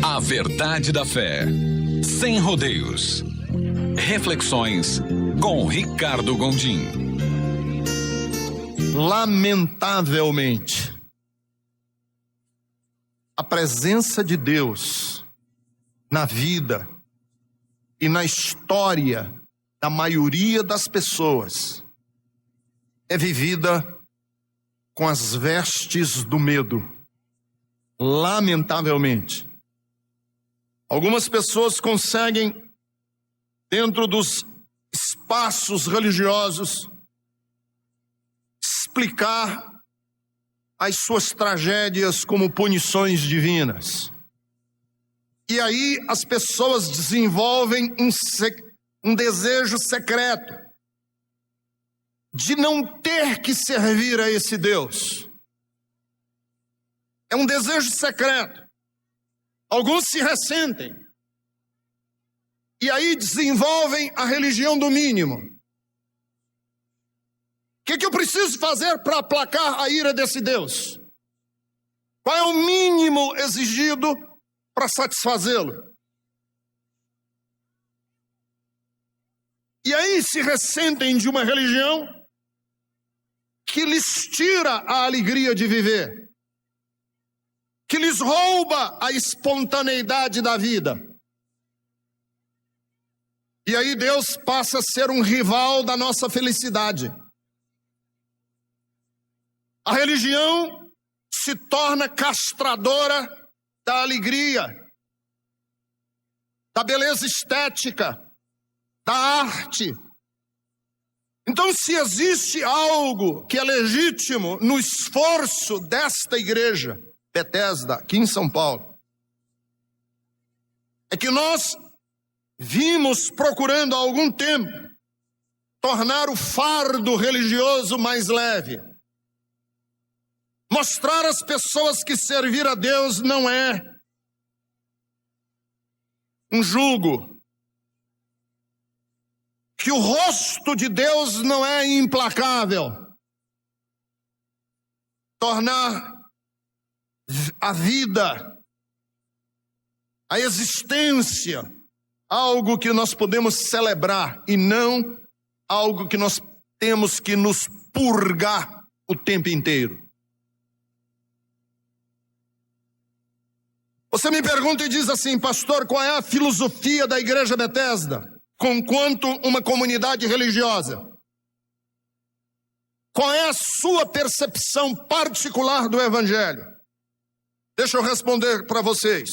A verdade da fé, sem rodeios. Reflexões com Ricardo Gondim. Lamentavelmente, a presença de Deus na vida e na história da maioria das pessoas é vivida com as vestes do medo. Lamentavelmente, algumas pessoas conseguem, dentro dos espaços religiosos, explicar as suas tragédias como punições divinas. E aí as pessoas desenvolvem um desejo secreto de não ter que servir a esse Deus. É um desejo secreto. Alguns se ressentem. E aí desenvolvem a religião do mínimo. O que eu preciso fazer para aplacar a ira desse Deus? Qual é o mínimo exigido para satisfazê-lo? E aí se ressentem de uma religião que lhes tira a alegria de viver, que lhes rouba a espontaneidade da vida. E aí Deus passa a ser um rival da nossa felicidade. A religião se torna castradora da alegria, da beleza estética, da arte. Então, se existe algo que é legítimo no esforço desta igreja, Bethesda, aqui em São Paulo, é que nós vimos procurando há algum tempo tornar o fardo religioso mais leve. Mostrar às pessoas que servir a Deus não é um jugo. Que o rosto de Deus não é implacável. Tornar a vida, a existência, algo que nós podemos celebrar e não algo que nós temos que nos purgar o tempo inteiro. Você me pergunta e diz assim: pastor, qual é a filosofia da igreja Bethesda, conquanto uma comunidade religiosa? Qual é a sua percepção particular do evangelho? Deixa eu responder para vocês.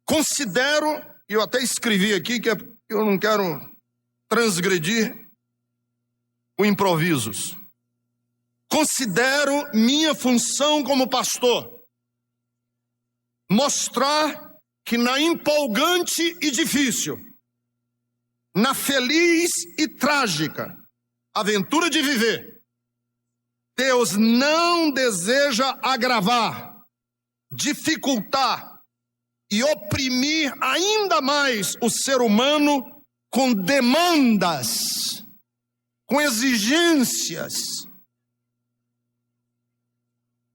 Considero, e eu até escrevi aqui, que eu não quero transgredir o improvisos. Considero minha função como pastor mostrar que na empolgante e difícil, na feliz e trágica aventura de viver, Deus não deseja agravar, dificultar e oprimir ainda mais o ser humano com demandas, com exigências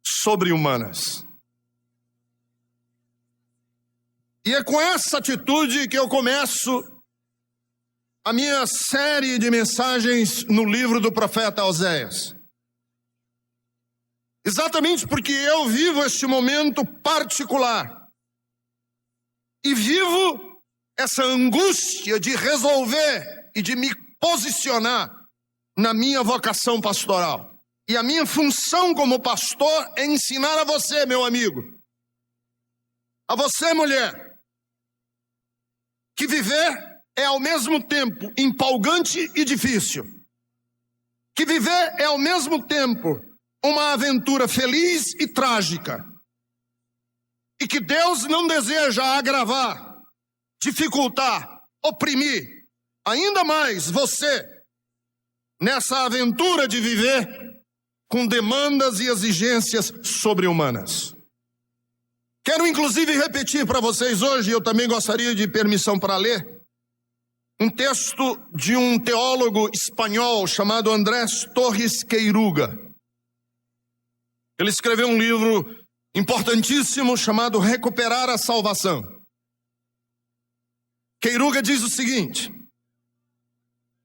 sobre-humanas. E é com essa atitude que eu começo a minha série de mensagens no livro do profeta Oséias. Exatamente porque eu vivo este momento particular e vivo essa angústia de resolver e de me posicionar na minha vocação pastoral. E a minha função como pastor é ensinar a você, meu amigo, a você, mulher, que viver é ao mesmo tempo empolgante e difícil. Que viver é ao mesmo tempo uma aventura feliz e trágica. E que Deus não deseja agravar, dificultar, oprimir ainda mais você nessa aventura de viver com demandas e exigências sobre-humanas. Quero inclusive repetir para vocês hoje, eu também gostaria de permissão para ler, um texto de um teólogo espanhol chamado Andrés Torres Queiruga. Ele escreveu um livro importantíssimo chamado Recuperar a Salvação. Queiruga diz o seguinte: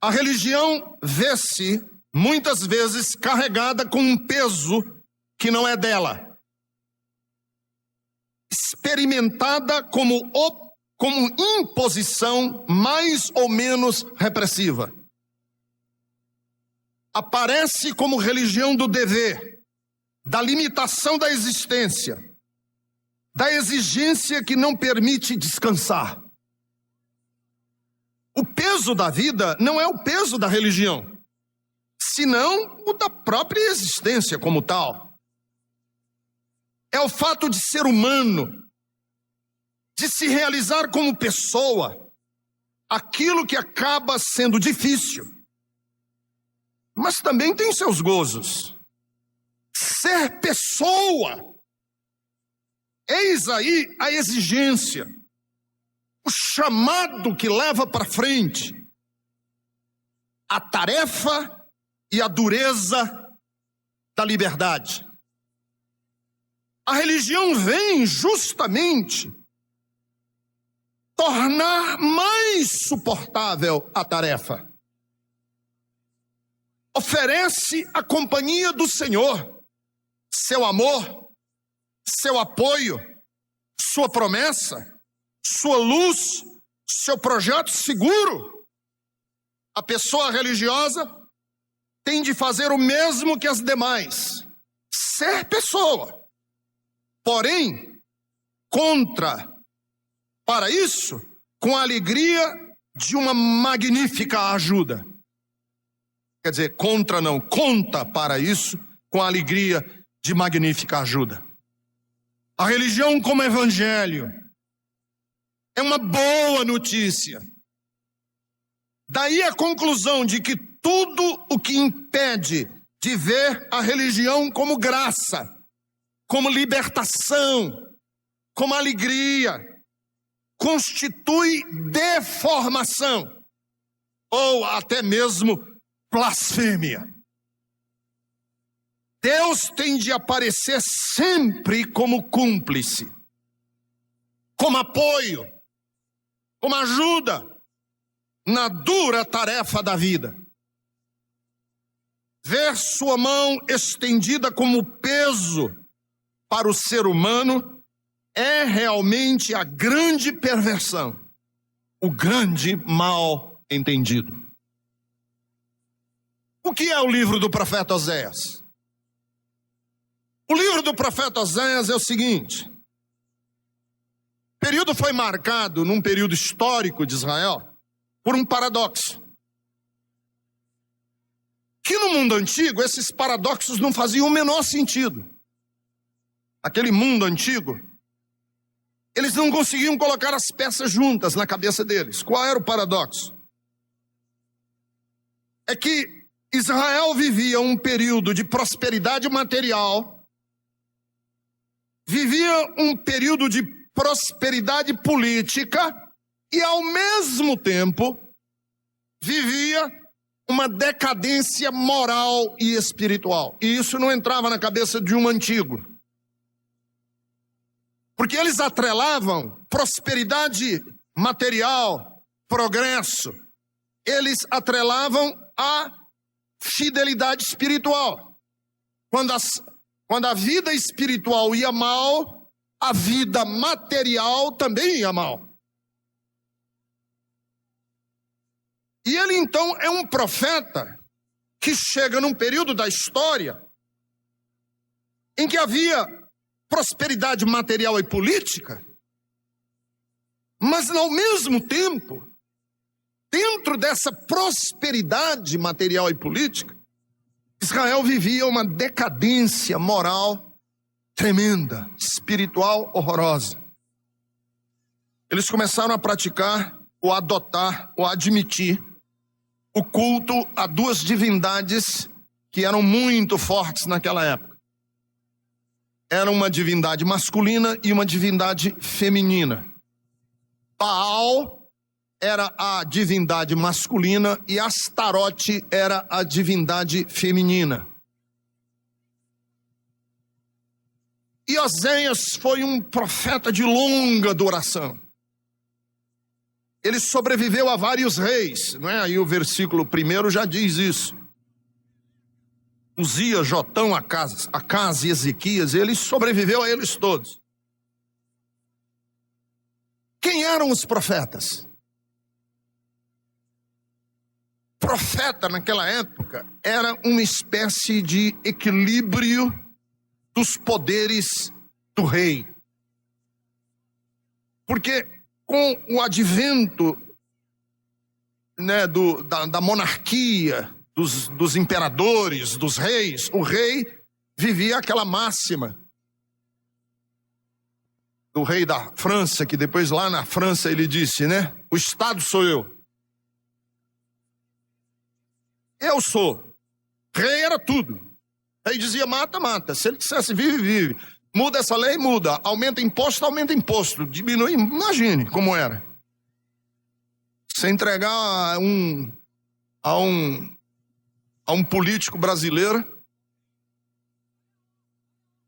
a religião vê-se muitas vezes carregada com um peso que não é dela, experimentada como imposição mais ou menos repressiva. Aparece como religião do dever, da limitação da existência, da exigência que não permite descansar. O peso da vida não é o peso da religião, senão o da própria existência como tal. É o fato de ser humano, de se realizar como pessoa, aquilo que acaba sendo difícil, mas também tem seus gozos. Ser pessoa, eis aí a exigência, o chamado que leva para frente a tarefa e a dureza da liberdade. A religião vem justamente tornar mais suportável a tarefa. Oferece a companhia do Senhor, seu amor, seu apoio, sua promessa, sua luz, seu projeto seguro. A pessoa religiosa tem de fazer o mesmo que as demais, ser pessoa. Porém, para isso, com a alegria de uma magnífica ajuda. Quer dizer, conta para isso com a alegria de magnífica ajuda. A religião como evangelho é uma boa notícia. Daí a conclusão de que tudo o que impede de ver a religião como graça, como libertação, como alegria, constitui deformação ou até mesmo blasfêmia. Deus tem de aparecer sempre como cúmplice, como apoio, como ajuda na dura tarefa da vida. Ver sua mão estendida como peso para o ser humano é realmente a grande perversão, o grande mal entendido. O que é o livro do profeta Oséias? O livro do profeta Oséias é o seguinte: o período foi marcado, num período histórico de Israel, por um paradoxo. Que no mundo antigo, esses paradoxos não faziam o menor sentido. Aquele mundo antigo, eles não conseguiam colocar as peças juntas na cabeça deles. Qual era o paradoxo? É que Israel vivia um período de prosperidade material, vivia um período de prosperidade política e, ao mesmo tempo, vivia uma decadência moral e espiritual. E isso não entrava na cabeça de um antigo. Porque eles atrelavam prosperidade material, progresso. Eles atrelavam a fidelidade espiritual. Quando a vida espiritual ia mal, a vida material também ia mal. E ele então é um profeta que chega num período da história em que havia prosperidade material e política, mas ao mesmo tempo, dentro dessa prosperidade material e política, Israel vivia uma decadência moral tremenda, espiritual horrorosa. Eles começaram a praticar, ou adotar, ou admitir o culto a duas divindades que eram muito fortes naquela época. Era uma divindade masculina e uma divindade feminina. Baal era a divindade masculina e Astarote era a divindade feminina. E Oséias foi um profeta de longa duração. Ele sobreviveu a vários reis, não é? Aí o versículo 1 já diz isso. Uzias, Jotão, Acás e Ezequias, ele sobreviveu a eles todos. Quem eram os profetas? Profeta naquela época era uma espécie de equilíbrio dos poderes do rei. Porque com o advento, né, da monarquia, dos imperadores, dos reis, o rei vivia aquela máxima do rei da França, que depois lá na França ele disse, né? O Estado sou eu. Eu sou. Rei era tudo. Rei dizia mata, mata. Se ele dissesse vive, vive. Muda essa lei, muda. Aumenta imposto, aumenta imposto. Diminui, imagine como era. Se entregar a um político brasileiro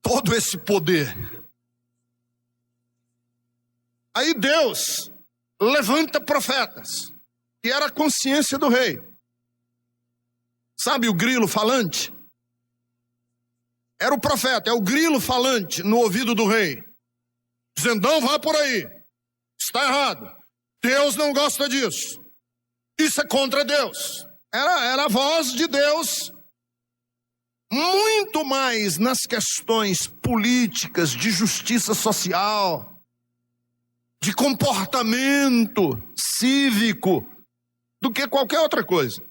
todo esse poder. Aí Deus levanta profetas, que era a consciência do rei. Sabe o grilo falante? Era o profeta, é o grilo falante no ouvido do rei, dizendo, não vá por aí, está errado, Deus não gosta disso, isso é contra Deus. Era a voz de Deus, muito mais nas questões políticas, de justiça social, de comportamento cívico, do que qualquer outra coisa.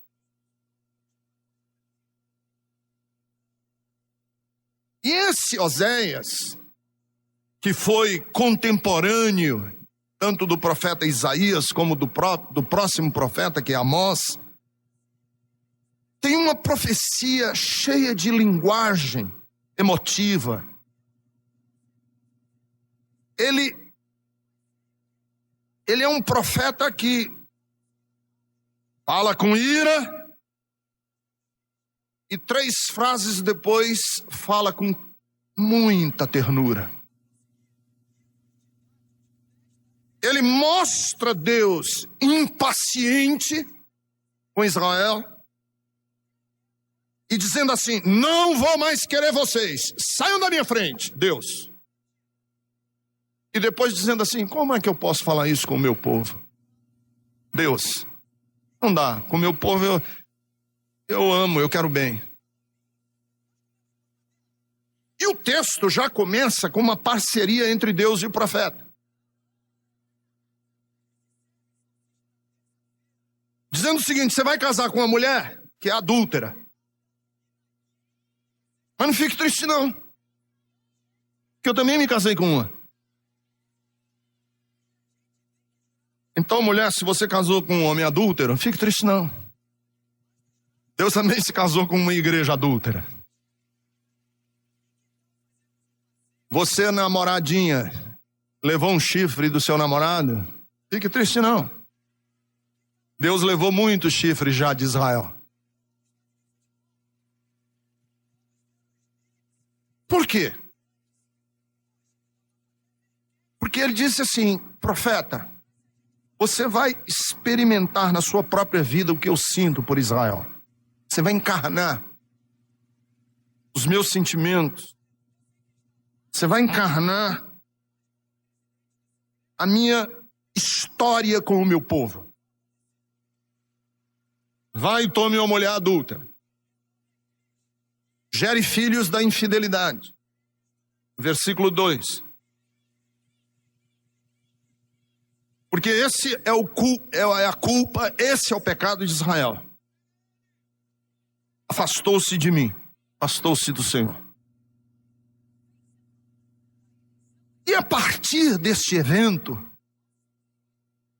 E esse Oséias, que foi contemporâneo, tanto do profeta Isaías, como do próximo profeta, que é Amós, tem uma profecia cheia de linguagem emotiva. Ele é um profeta que fala com ira, e 3 frases depois fala com muita ternura. Ele mostra Deus impaciente com Israel e dizendo assim, não vou mais querer vocês, saiam da minha frente, Deus. E depois dizendo assim, como é que eu posso falar isso com o meu povo? Deus, não dá, com o meu povo eu amo, eu quero bem. E o texto já começa com uma parceria entre Deus e o profeta. Dizendo o seguinte, você vai casar com uma mulher que é adúltera. Mas não fique triste não. Porque eu também me casei com uma. Então, mulher, se você casou com um homem adúltero, não fique triste não. Deus também se casou com uma igreja adúltera. Você, namoradinha, levou um chifre do seu namorado? Fique triste não. Deus levou muitos chifres já de Israel. Por quê? Porque ele disse assim, profeta, você vai experimentar na sua própria vida o que eu sinto por Israel. Você vai encarnar os meus sentimentos. Você vai encarnar a minha história com o meu povo. Vai e tome uma mulher adulta. Gere filhos da infidelidade. Versículo 2. Porque esse é a culpa, esse é o pecado de Israel. Afastou-se de mim, afastou-se do Senhor. E a partir deste evento,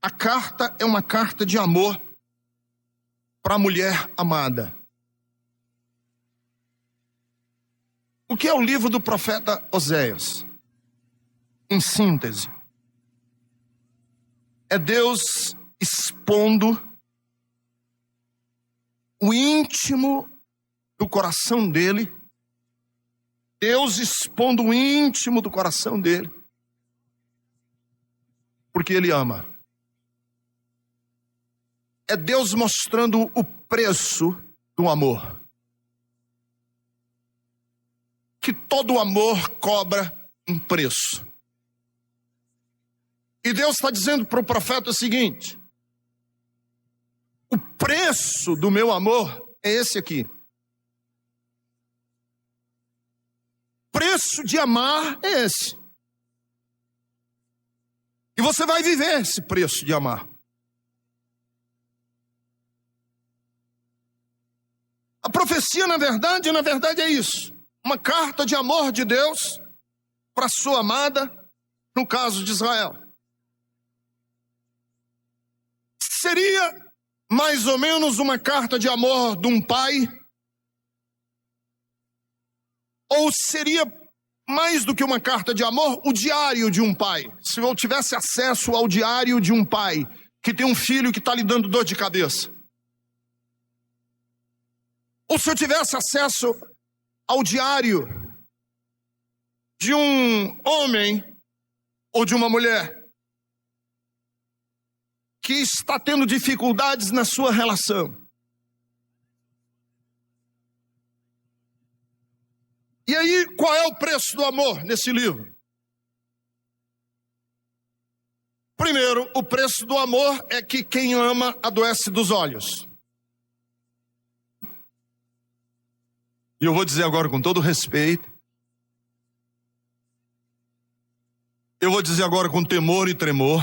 a carta é uma carta de amor para a mulher amada. O que é o livro do profeta Oséias? Em síntese, é Deus expondo o íntimo do coração dele Deus expondo o íntimo do coração dele. Porque ele ama. É Deus mostrando o preço do amor. Que todo amor cobra um preço. E Deus está dizendo para o profeta o seguinte: o preço do meu amor é esse aqui. O preço de amar é esse. E você vai viver esse preço de amar. A profecia, na verdade é isso. Uma carta de amor de Deus para sua amada, no caso de Israel. Seria mais ou menos uma carta de amor de um pai? Ou seria mais do que uma carta de amor, o diário de um pai? Se eu tivesse acesso ao diário de um pai que tem um filho que está lhe dando dor de cabeça. Ou se eu tivesse acesso ao diário de um homem ou de uma mulher que está tendo dificuldades na sua relação. E aí, qual é o preço do amor nesse livro? Primeiro, o preço do amor é que quem ama adoece dos olhos. E eu vou dizer agora com todo respeito, eu vou dizer agora com temor e tremor,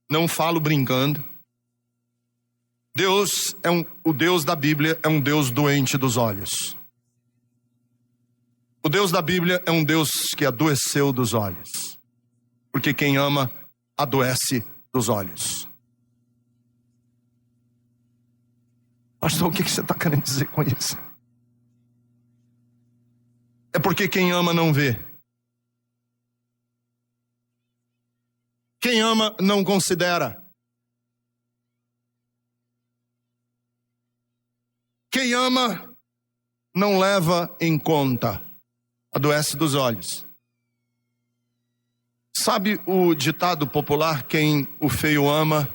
não falo brincando. Deus o Deus da Bíblia é um Deus doente dos olhos. O Deus da Bíblia é um Deus que adoeceu dos olhos. Porque quem ama adoece dos olhos. Pastor, o que você está querendo dizer com isso? É porque quem ama não vê. Quem ama não considera. Quem ama não leva em conta. Adoece dos olhos. Sabe o ditado popular, quem o feio ama?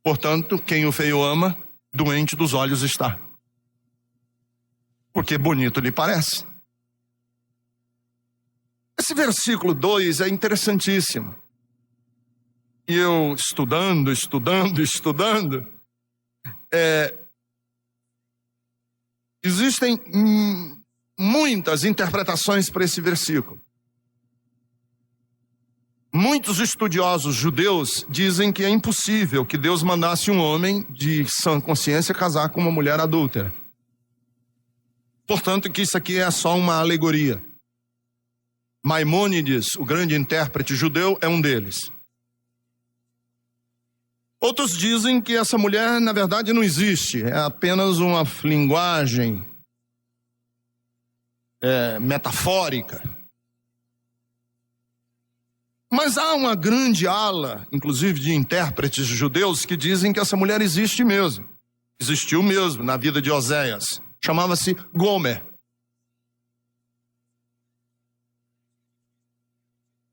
Portanto, quem o feio ama, doente dos olhos está. Porque bonito lhe parece. Esse versículo 2 é interessantíssimo. E eu estudando, existem muitas interpretações para esse versículo. Muitos estudiosos judeus dizem que é impossível que Deus mandasse um homem de sã consciência casar com uma mulher adúltera. Portanto, que isso aqui é só uma alegoria. Maimônides, o grande intérprete judeu, é um deles. Outros dizem que essa mulher, na verdade, não existe. É apenas uma linguagem metafórica. Mas há uma grande ala, inclusive de intérpretes judeus, que dizem que essa mulher existe mesmo. Existiu mesmo na vida de Oséias. Chamava-se Gomer.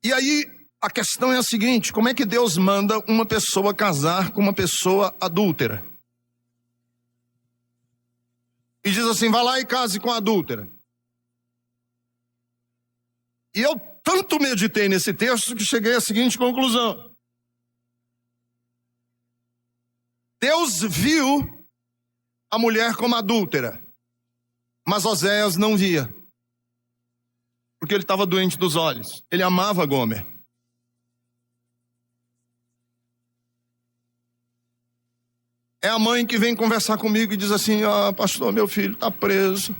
E aí, a questão é a seguinte: como é que Deus manda uma pessoa casar com uma pessoa adúltera? E diz assim, vá lá e case com a adúltera. E eu tanto meditei nesse texto que cheguei à seguinte conclusão. Deus viu a mulher como adúltera, mas Oséias não via. Porque ele estava doente dos olhos. Ele amava Gomer. É a mãe que vem conversar comigo e diz assim, pastor, meu filho está preso.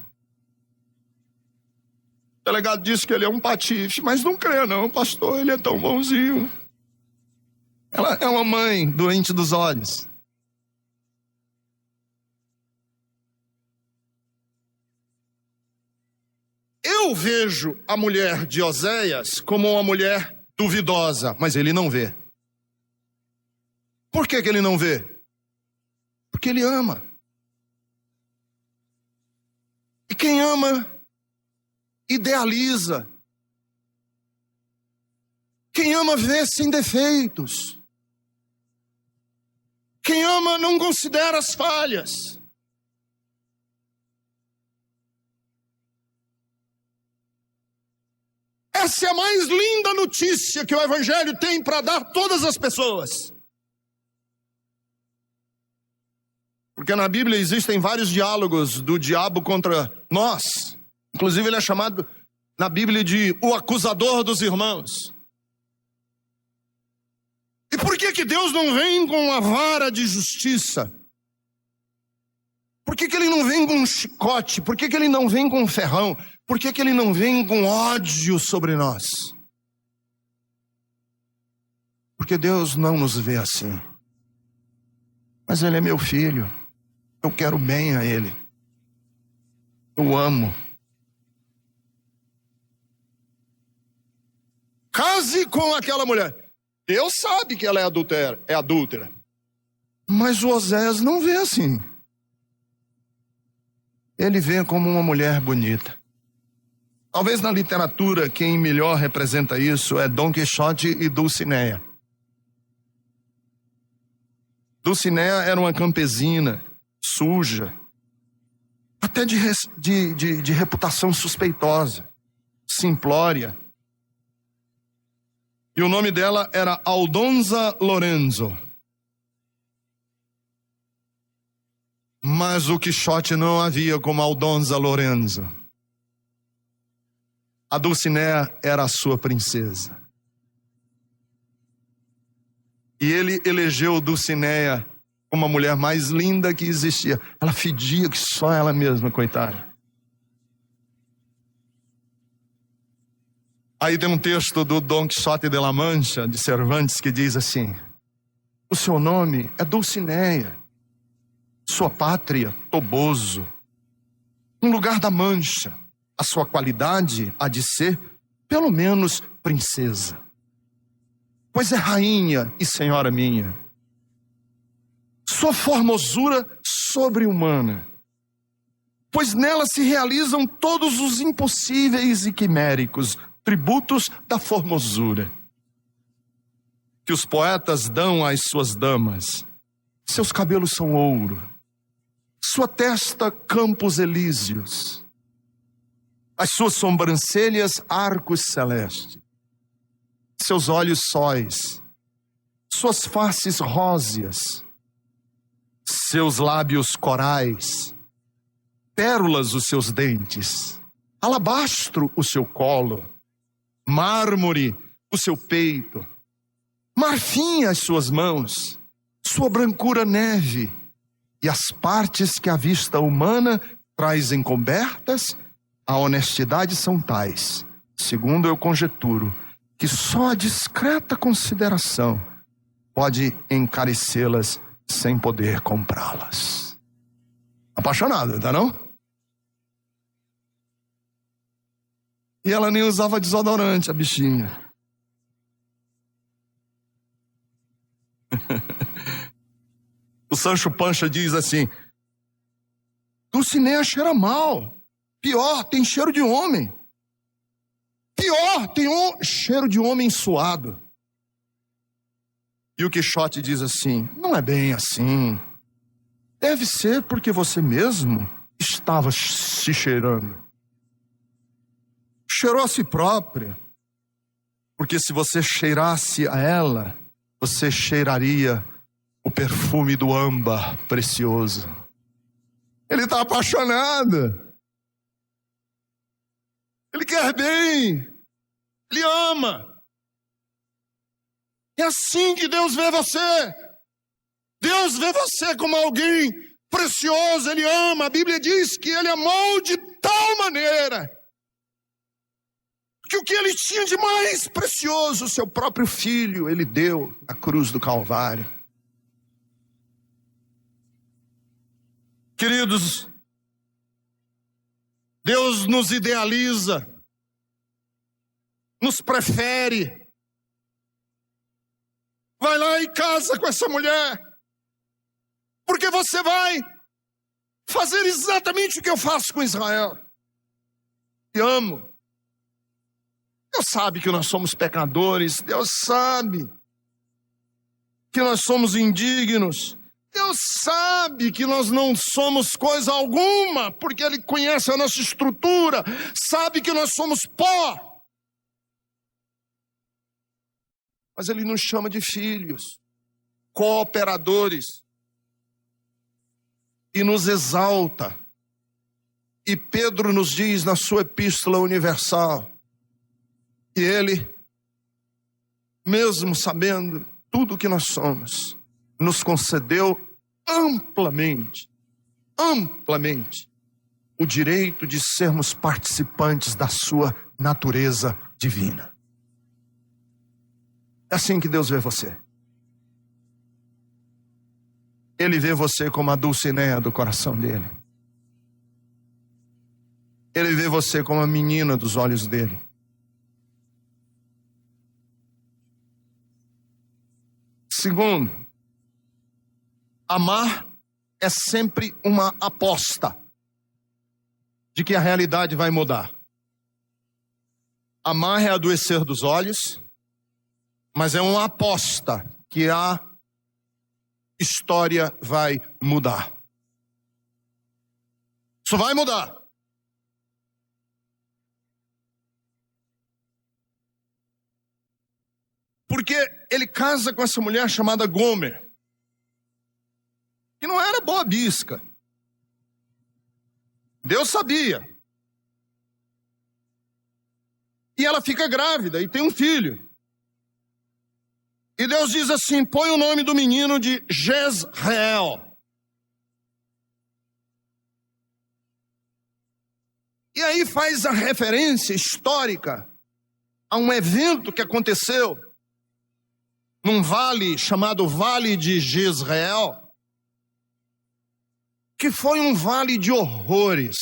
O delegado disse que ele é um patife, mas não creia não, pastor, ele é tão bonzinho. Ela é uma mãe doente dos olhos. Eu vejo a mulher de Oséias como uma mulher duvidosa, mas ele não vê. Por que ele não vê? Porque ele ama. E quem ama, idealiza. Quem ama vê sem defeitos. Quem ama não considera as falhas. Essa é a mais linda notícia que o Evangelho tem para dar a todas as pessoas. Porque na Bíblia existem vários diálogos do diabo contra nós. Inclusive ele é chamado na Bíblia de o acusador dos irmãos. E por que Deus não vem com uma vara de justiça? Por que ele não vem com um chicote? Por que ele não vem com um ferrão? Por que ele não vem com ódio sobre nós? Porque Deus não nos vê assim. Mas Ele é meu filho. Eu quero bem a Ele. Eu amo. Case com aquela mulher. Deus sabe que ela é adúltera. Mas o Oséias não vê assim. Ele vê como uma mulher bonita. Talvez na literatura quem melhor representa isso é Dom Quixote e Dulcinea. Dulcinea era uma campesina, suja, até de reputação suspeitosa, simplória. E o nome dela era Aldonza Lorenzo. Mas o Quixote não havia como Aldonza Lorenzo. A Dulcinea era a sua princesa. E ele elegeu Dulcinea como a mulher mais linda que existia. Ela fedia que só ela mesma, coitada. Aí tem um texto do Dom Quixote de la Mancha, de Cervantes, que diz assim: o seu nome é Dulcinea, sua pátria, Toboso, um lugar da Mancha. A sua qualidade há de ser, pelo menos, princesa. Pois é rainha e senhora minha. Sua formosura sobre-humana. Pois nela se realizam todos os impossíveis e quiméricos tributos da formosura que os poetas dão às suas damas. Seus cabelos são ouro. Sua testa, campos elíseos. As suas sobrancelhas, arcos celestes. Seus olhos sóis. Suas faces róseas. Seus lábios corais. Pérolas os seus dentes. Alabastro o seu colo. Mármore o seu peito. Marfim as suas mãos. Sua brancura neve. E as partes que a vista humana traz encobertas, a honestidade são tais, segundo eu conjeturo, que só a discreta consideração pode encarecê-las sem poder comprá-las. Apaixonado, tá não? E ela nem usava desodorante, a bichinha. O Sancho Panza diz assim: Dulcinea cheira mal. Pior, tem cheiro de homem. Pior, tem cheiro de homem suado. E o Quixote diz assim: não é bem assim. Deve ser porque você mesmo estava se cheirando. Cheirou a si própria. Porque se você cheirasse a ela, você cheiraria o perfume do âmbar precioso. Ele está apaixonado. Ele quer bem. Ele ama. É assim que Deus vê você. Deus vê você como alguém precioso. Ele ama. A Bíblia diz que Ele amou de tal maneira que o que Ele tinha de mais precioso, o seu próprio filho, Ele deu na cruz do Calvário. Queridos, Deus nos idealiza, nos prefere. Vai lá e casa com essa mulher, porque você vai fazer exatamente o que eu faço com Israel. te amo. Deus sabe que nós somos pecadores. Deus sabe que nós somos indignos. Deus sabe que nós não somos coisa alguma, porque Ele conhece a nossa estrutura, sabe que nós somos pó. Mas Ele nos chama de filhos, cooperadores, e nos exalta. E Pedro nos diz na sua epístola universal que Ele, mesmo sabendo tudo o que nós somos, nos concedeu amplamente o direito de sermos participantes da sua natureza divina. É assim que Deus vê você. Ele vê você como a Dulcinea do coração dele. Ele vê você como a menina dos olhos dele. Segundo, amar é sempre uma aposta de que a realidade vai mudar. Amar é adoecer dos olhos, mas é uma aposta que a história vai mudar. Isso vai mudar. Porque ele casa com essa mulher chamada Gomer, que não era boa bisca. Deus sabia. E ela fica grávida e tem um filho. E Deus diz assim: põe o nome do menino de Jezreel. E aí faz a referência histórica a um evento que aconteceu num vale chamado Vale de Jezreel, que foi um vale de horrores.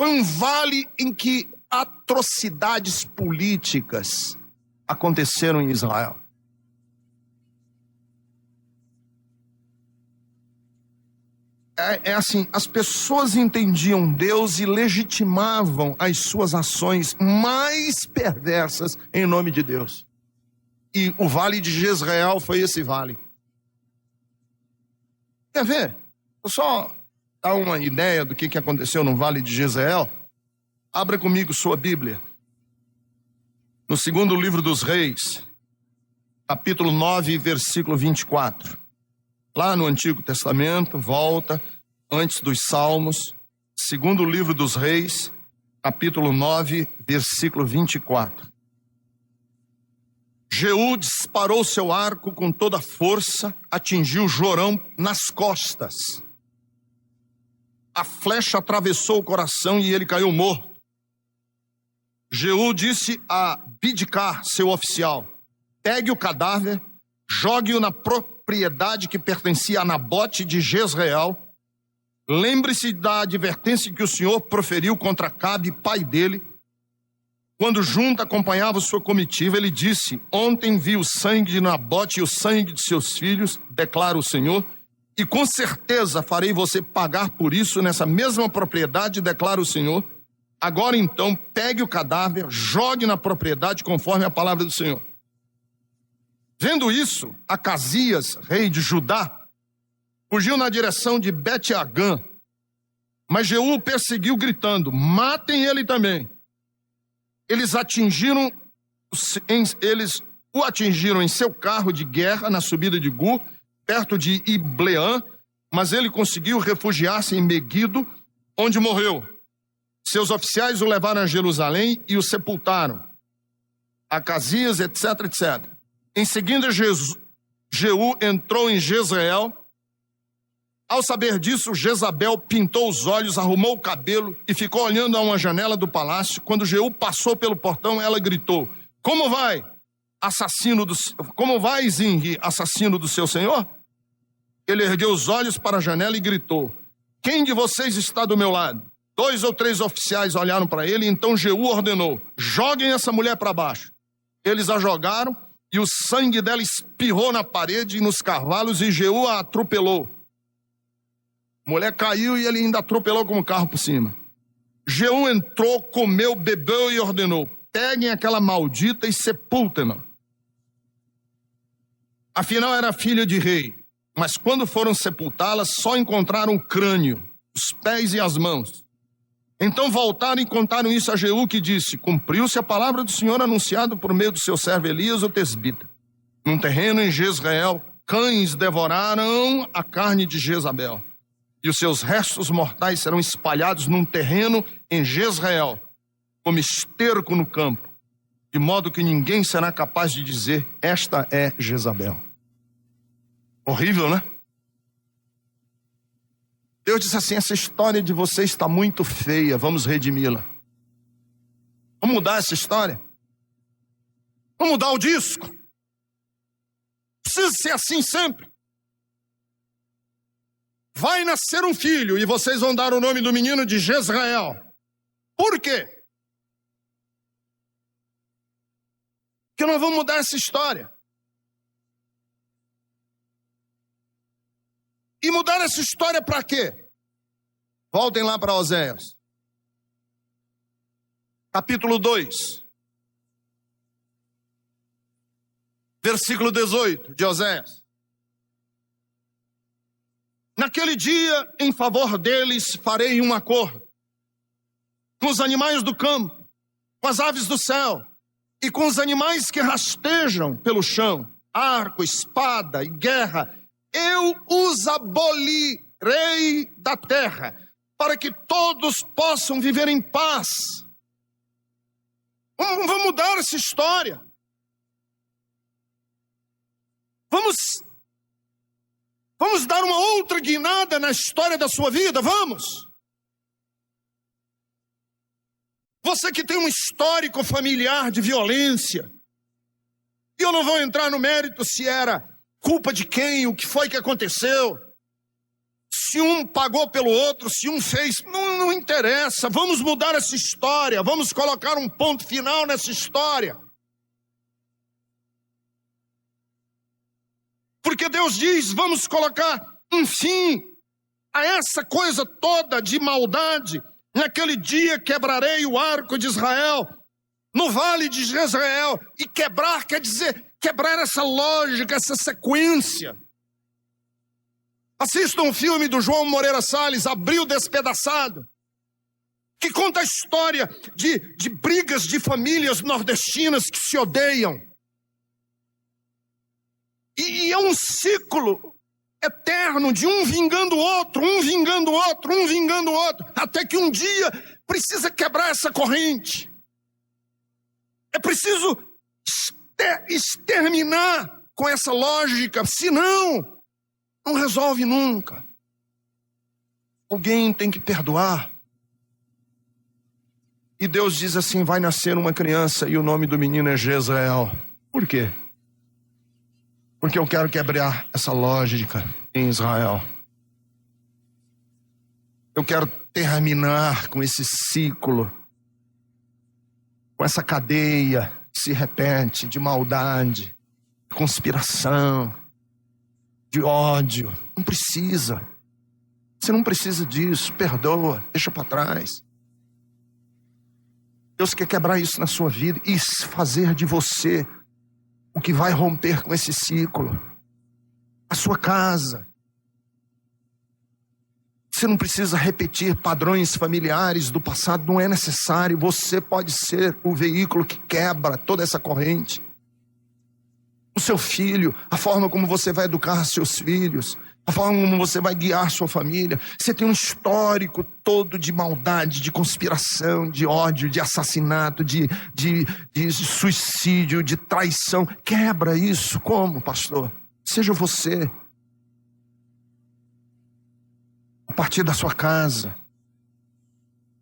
Foi um vale em que atrocidades políticas aconteceram em Israel. É assim, as pessoas entendiam Deus e legitimavam as suas ações mais perversas em nome de Deus. E o Vale de Jezreel foi esse vale. Quer ver? Vou só dar uma ideia do que aconteceu no Vale de Jezreel. Abra comigo sua Bíblia. No segundo livro dos Reis, capítulo 9, versículo 24. Lá no Antigo Testamento, volta, antes dos Salmos, segundo livro dos Reis, capítulo 9, versículo 24. Jeú disparou seu arco com toda a força, atingiu Jorão nas costas. A flecha atravessou o coração e ele caiu morto. Jeú disse a Bidkar, seu oficial: pegue o cadáver, jogue-o na propriedade que pertencia a Nabote de Jezreel. Lembre-se da advertência que o Senhor proferiu contra Acabe, pai dele. Quando junto acompanhava sua comitiva, ele disse: ontem vi o sangue de Nabote e o sangue de seus filhos, declara o Senhor, e com certeza farei você pagar por isso nessa mesma propriedade, declara o Senhor. Agora então, pegue o cadáver, jogue na propriedade conforme a palavra do Senhor. Vendo isso, Acasias, rei de Judá, fugiu na direção de Bet-Agã, mas Jeú o perseguiu gritando: matem ele também. Eles o atingiram em seu carro de guerra na subida de Gur, perto de Ibleã, mas ele conseguiu refugiar-se em Meguido, onde morreu. Seus oficiais o levaram a Jerusalém e o sepultaram. Acasias, etc, etc. Em seguida, Jeú entrou em Jezreel. Ao saber disso, Jezabel pintou os olhos, arrumou o cabelo e ficou olhando a uma janela do palácio. Quando Jeú passou pelo portão, ela gritou: como vai, Zimri, assassino do seu senhor? Ele ergueu os olhos para a janela e gritou: quem de vocês está do meu lado? 2 ou 3 oficiais olharam para ele, e então Jeú ordenou: joguem essa mulher para baixo. Eles a jogaram e o sangue dela espirrou na parede e nos cavalos, e Jeú a atropelou. A mulher caiu e ele ainda atropelou com o carro por cima. Jeú entrou, comeu, bebeu e ordenou: peguem aquela maldita e sepultem-na. Afinal era filha de rei, mas quando foram sepultá-la, só encontraram o crânio, os pés e as mãos. Então voltaram e contaram isso a Jeú, que disse: cumpriu-se a palavra do Senhor anunciada por meio do seu servo Elias, o tesbita. Num terreno em Jezreel, cães devoraram a carne de Jezabel, e os seus restos mortais serão espalhados num terreno em Jezreel, como esterco no campo, de modo que ninguém será capaz de dizer: esta é Jezabel. Horrível, né? Deus disse assim: essa história de vocês está muito feia, vamos redimi-la. Vamos mudar essa história? Vamos mudar o disco? Precisa ser assim sempre. Vai nascer um filho e vocês vão dar o nome do menino de Jezreel. Por quê? Porque nós vamos mudar essa história. E mudar essa história para quê? Voltem lá para Oséias. Capítulo 2. Versículo 18 de Oséias. Naquele dia, em favor deles, farei um acordo com os animais do campo, com as aves do céu e com os animais que rastejam pelo chão, arco, espada e guerra. Eu os abolirei da terra, para que todos possam viver em paz. Vamos mudar essa história. Vamos dar uma outra guinada na história da sua vida, vamos. Você que tem um histórico familiar de violência, e eu não vou entrar no mérito se era culpa de quem, o que foi que aconteceu, se um pagou pelo outro, se um fez, não interessa. Vamos mudar essa história, vamos colocar um ponto final nessa história. Porque Deus diz: vamos colocar um fim a essa coisa toda de maldade. Naquele dia quebrarei o arco de Israel, no vale de Jezreel. E quebrar quer dizer quebrar essa lógica, essa sequência. Assistam um filme do João Moreira Salles, Abril Despedaçado, que conta a história de brigas de famílias nordestinas que se odeiam. E é um ciclo eterno de um vingando o outro, um vingando o outro, um vingando o outro, até que um dia precisa quebrar essa corrente. É preciso exterminar com essa lógica, senão não resolve nunca. Alguém tem que perdoar. E Deus diz assim: vai nascer uma criança e o nome do menino é Jezreel. Por quê? Porque eu quero quebrar essa lógica em Israel. Eu quero terminar com esse ciclo, com essa cadeia que se repete de maldade, de conspiração, de ódio. Não precisa. Você não precisa disso. Perdoa, deixa para trás. Deus quer quebrar isso na sua vida e fazer de você o que vai romper com esse ciclo. A sua casa. Você não precisa repetir padrões familiares do passado, não é necessário. Você pode ser o veículo que quebra toda essa corrente. O seu filho, a forma como você vai educar seus filhos, a forma como você vai guiar sua família. Você tem um histórico todo de maldade, de conspiração, de ódio, de assassinato, de suicídio, de traição. Quebra isso. Como, pastor? Seja você. A partir da sua casa,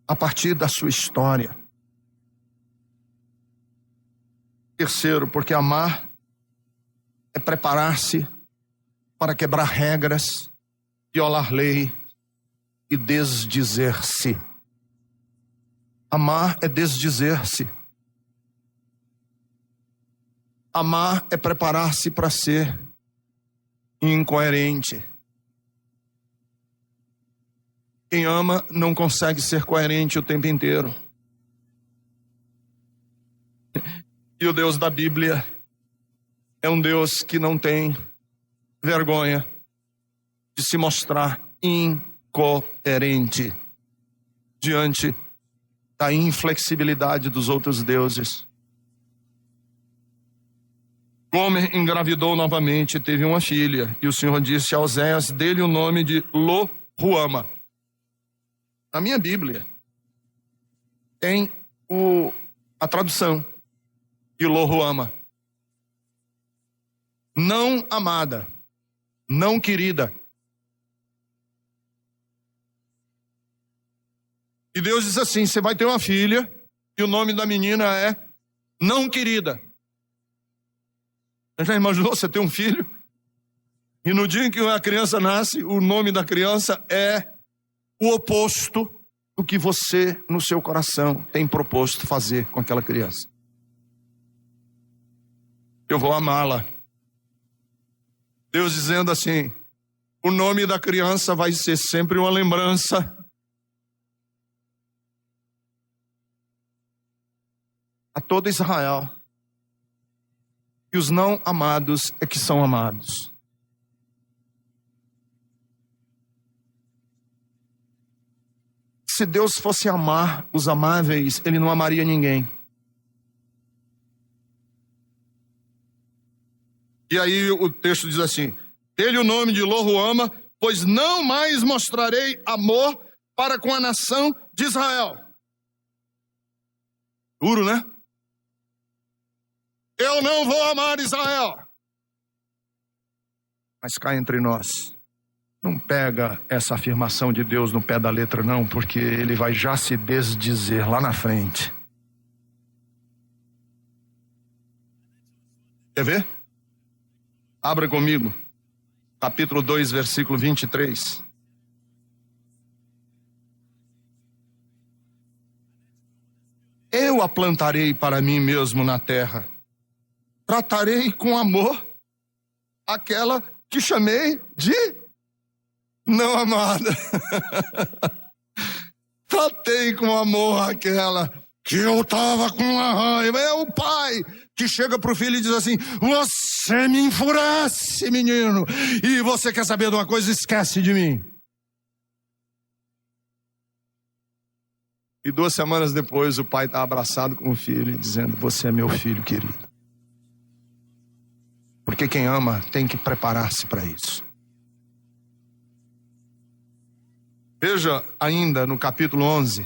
a partir da sua história. Terceiro, porque amar é preparar-se para quebrar regras, violar lei e desdizer-se. Amar é desdizer-se. Amar é preparar-se para ser incoerente. Quem ama não consegue ser coerente o tempo inteiro. E o Deus da Bíblia é um Deus que não tem vergonha de se mostrar incoerente diante da inflexibilidade dos outros deuses. Gomer engravidou novamente e teve uma filha, e o Senhor disse a Oséias: dê-lhe o nome de Lo-Ruama. Na minha Bíblia tem a tradução de Lo-Ruama: não amada, não querida. E Deus diz assim: você vai ter uma filha, e o nome da menina é não querida. Você já imaginou você ter um filho? E no dia em que a criança nasce, o nome da criança é o oposto do que você, no seu coração, tem proposto fazer com aquela criança. Eu vou amá-la. Deus dizendo assim: o nome da criança vai ser sempre uma lembrança a todo Israel que os não amados é que são amados. Se Deus fosse amar os amáveis, Ele não amaria ninguém. E aí o texto diz assim: dê-lhe o nome de Lo-Ruama, pois não mais mostrarei amor para com a nação de Israel. Duro, né? Eu não vou amar Israel. Mas cá entre nós, não pega essa afirmação de Deus no pé da letra não, porque Ele vai já se desdizer lá na frente. Quer ver? Abra comigo, capítulo 2, versículo 23. Eu a plantarei para mim mesmo na terra. Tratarei com amor aquela que chamei de não amada. Tratei com amor aquela que eu estava com uma raiva. É o pai que chega pro filho e diz assim: você me enfurece, menino, e você quer saber de uma coisa? Esquece de mim. E 2 semanas depois o pai está abraçado com o filho, dizendo: você é meu filho querido. Porque quem ama tem que preparar-se para isso. Veja ainda no capítulo 11,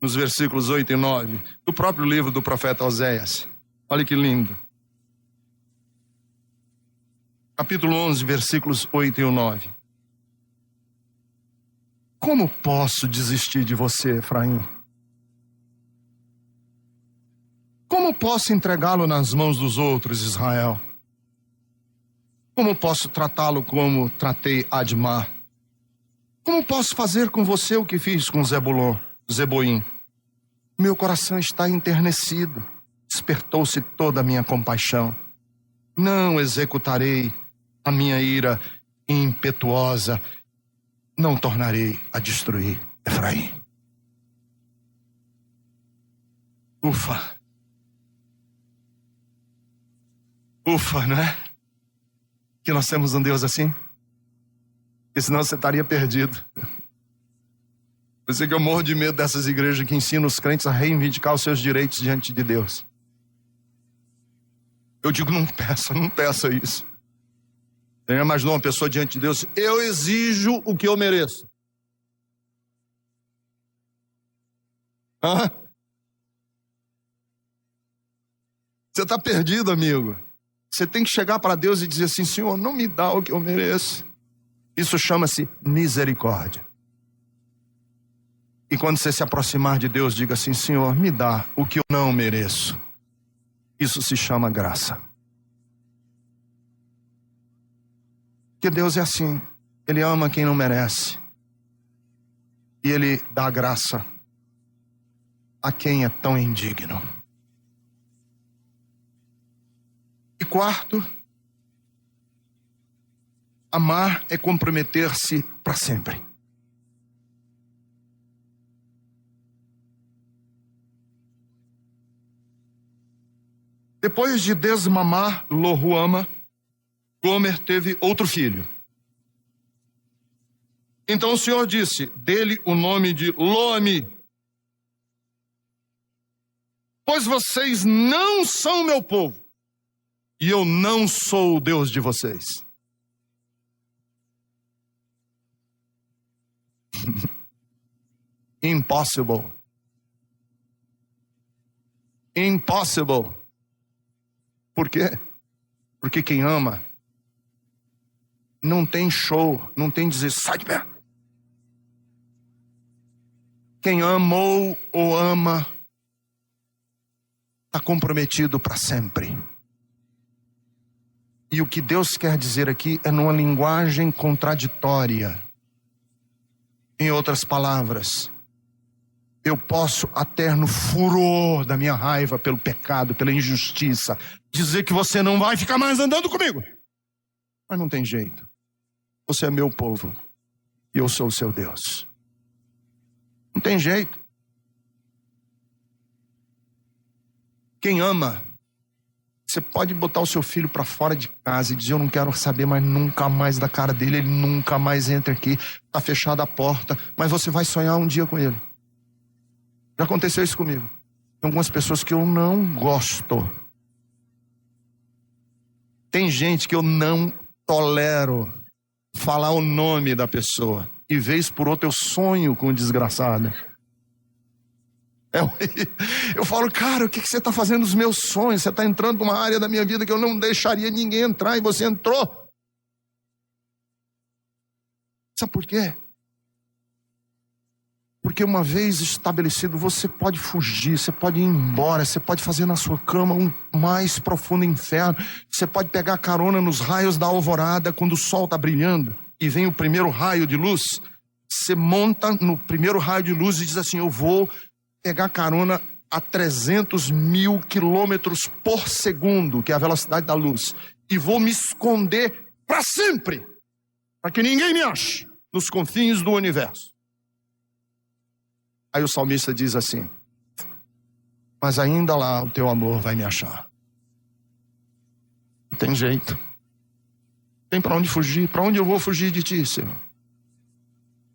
nos versículos 8 e 9, do próprio livro do profeta Oséias. Olha que lindo. Capítulo 11, versículos 8 e 9. Como posso desistir de você, Efraim? Como posso entregá-lo nas mãos dos outros, Israel? Como posso tratá-lo como tratei Admar? Como posso fazer com você o que fiz com Zeboim? Meu coração está enternecido, despertou-se toda a minha compaixão. Não executarei a minha ira impetuosa, não tornarei a destruir Efraim. Ufa, não é? Que nós temos um Deus assim? Porque senão você estaria perdido. Eu sei que eu morro de medo dessas igrejas que ensinam os crentes a reivindicar os seus direitos diante de Deus. Eu digo: não peça isso. Você já imaginou uma pessoa diante de Deus? Eu exijo o que eu mereço. Você está perdido, amigo. Você tem que chegar para Deus e dizer assim: Senhor, não me dá o que eu mereço. Isso chama-se misericórdia. E quando você se aproximar de Deus, diga assim: Senhor, me dá o que eu não mereço. Isso se chama graça. Porque Deus é assim. Ele ama quem não merece. E Ele dá graça a quem é tão indigno. E quarto, amar é comprometer-se para sempre. Depois de desmamar Lo-Ruama, Gomer teve outro filho. Então o Senhor disse, dele o nome de Lo-Ami, pois vocês não são meu povo, e eu não sou o Deus de vocês. Impossible. Impossible. Por quê? Porque quem ama não tem show, não tem dizer, sai de perto. Quem amou ou ama está comprometido para sempre. E o que Deus quer dizer aqui é numa linguagem contraditória. Em outras palavras, eu posso, até no furor da minha raiva pelo pecado, pela injustiça, dizer que você não vai ficar mais andando comigo. Mas não tem jeito. Você é meu povo e eu sou o seu Deus. Não tem jeito. Quem ama, você pode botar o seu filho para fora de casa e dizer, eu não quero saber mais nunca mais da cara dele, ele nunca mais entra aqui, tá fechada a porta, mas você vai sonhar um dia com ele. Já aconteceu isso comigo. Tem algumas pessoas que eu não gosto. Tem gente que eu não tolero falar o nome da pessoa. E vez por outra eu sonho com o desgraçado. Eu falo, cara, o que você está fazendo nos meus sonhos? Você está entrando numa área da minha vida que eu não deixaria ninguém entrar e você entrou. Sabe por quê? Porque uma vez estabelecido, você pode fugir, você pode ir embora, você pode fazer na sua cama um mais profundo inferno, você pode pegar carona nos raios da alvorada quando o sol está brilhando e vem o primeiro raio de luz. Você monta no primeiro raio de luz e diz assim, eu vou pegar carona a 300 mil quilômetros por segundo, que é a velocidade da luz, e vou me esconder para sempre, para que ninguém me ache nos confins do universo. Aí o salmista diz assim, mas ainda lá o teu amor vai me achar. Não tem jeito. Tem para onde fugir. Para onde eu vou fugir de ti, Senhor?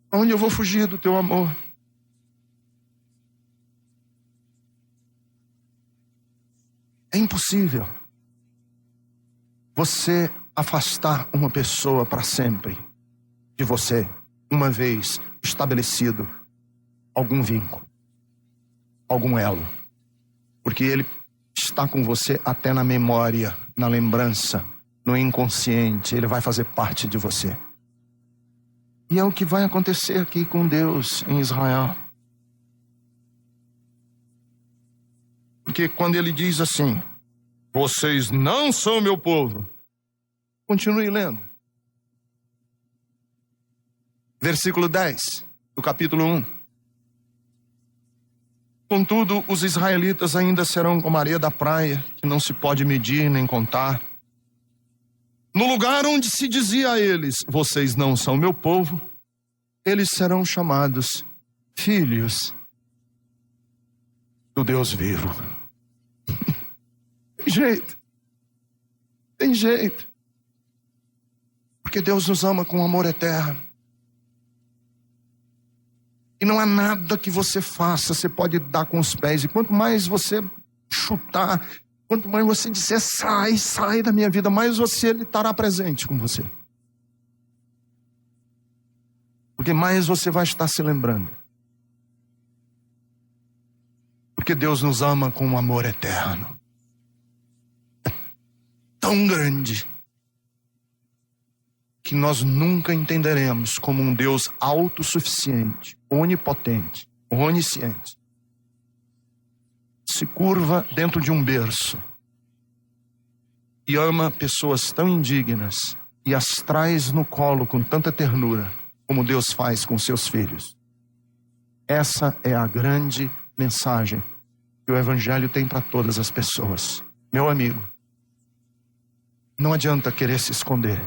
Para onde eu vou fugir do teu amor? É impossível você afastar uma pessoa para sempre de você, uma vez estabelecido algum vínculo, algum elo, porque ele está com você até na memória, na lembrança, no inconsciente, ele vai fazer parte de você. E é o que vai acontecer aqui com Deus em Israel. Porque quando ele diz assim, vocês não são meu povo, continue lendo. Versículo 10 do capítulo 1. Contudo, os israelitas ainda serão como a areia da praia, que não se pode medir nem contar. No lugar onde se dizia a eles, vocês não são meu povo, eles serão chamados filhos do Deus vivo. Tem jeito. Tem jeito. Porque Deus nos ama com amor eterno. E não há nada que você faça, você pode dar com os pés. E quanto mais você chutar, quanto mais você disser, sai da minha vida, mais ele estará presente com você. Porque mais você vai estar se lembrando. Porque Deus nos ama com um amor eterno. É tão grande que nós nunca entenderemos como um Deus autossuficiente, onipotente, onisciente, se curva dentro de um berço e ama pessoas tão indignas e as traz no colo com tanta ternura como Deus faz com seus filhos. Essa é a grande mensagem que o Evangelho tem para todas as pessoas. Meu amigo, não adianta querer se esconder,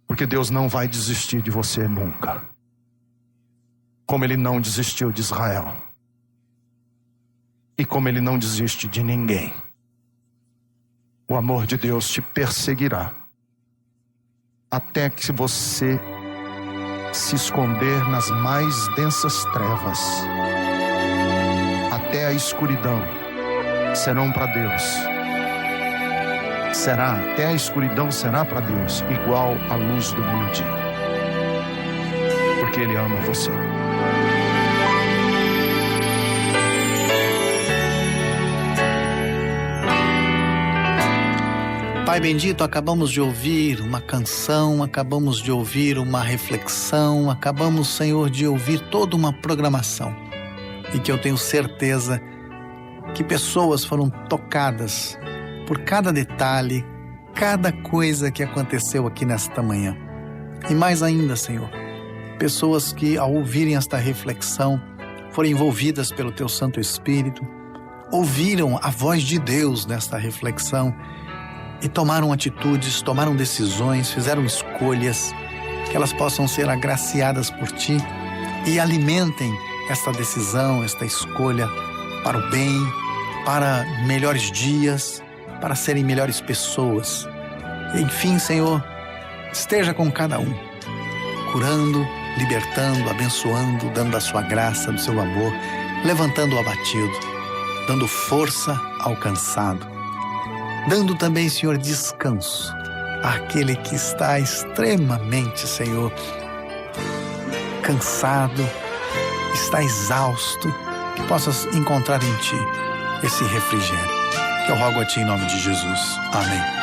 porque Deus não vai desistir de você nunca. Como Ele não desistiu de Israel. E como Ele não desiste de ninguém. o amor de Deus te perseguirá, até que você se esconder nas mais densas trevas. Até a escuridão serão para Deus. Até a escuridão será para Deus igual à luz do meio-dia. Porque Ele ama você. Pai bendito, acabamos de ouvir uma canção, acabamos de ouvir uma reflexão, acabamos, Senhor, de ouvir toda uma programação. E que eu tenho certeza que pessoas foram tocadas por cada detalhe, cada coisa que aconteceu aqui nesta manhã. E mais ainda, Senhor, pessoas que ao ouvirem esta reflexão foram envolvidas pelo Teu Santo Espírito, ouviram a voz de Deus nesta reflexão e tomaram atitudes, tomaram decisões, fizeram escolhas, que elas possam ser agraciadas por Ti e alimentem esta decisão, esta escolha para o bem, para melhores dias, para serem melhores pessoas. Enfim, Senhor, esteja com cada um, curando, libertando, abençoando, dando a sua graça, do seu amor, levantando o abatido, dando força ao cansado. Dando também, Senhor, descanso àquele que está extremamente, Senhor, cansado, está exausto, que possas encontrar em Ti esse refrigério. Que eu rogo a Ti em nome de Jesus. Amém.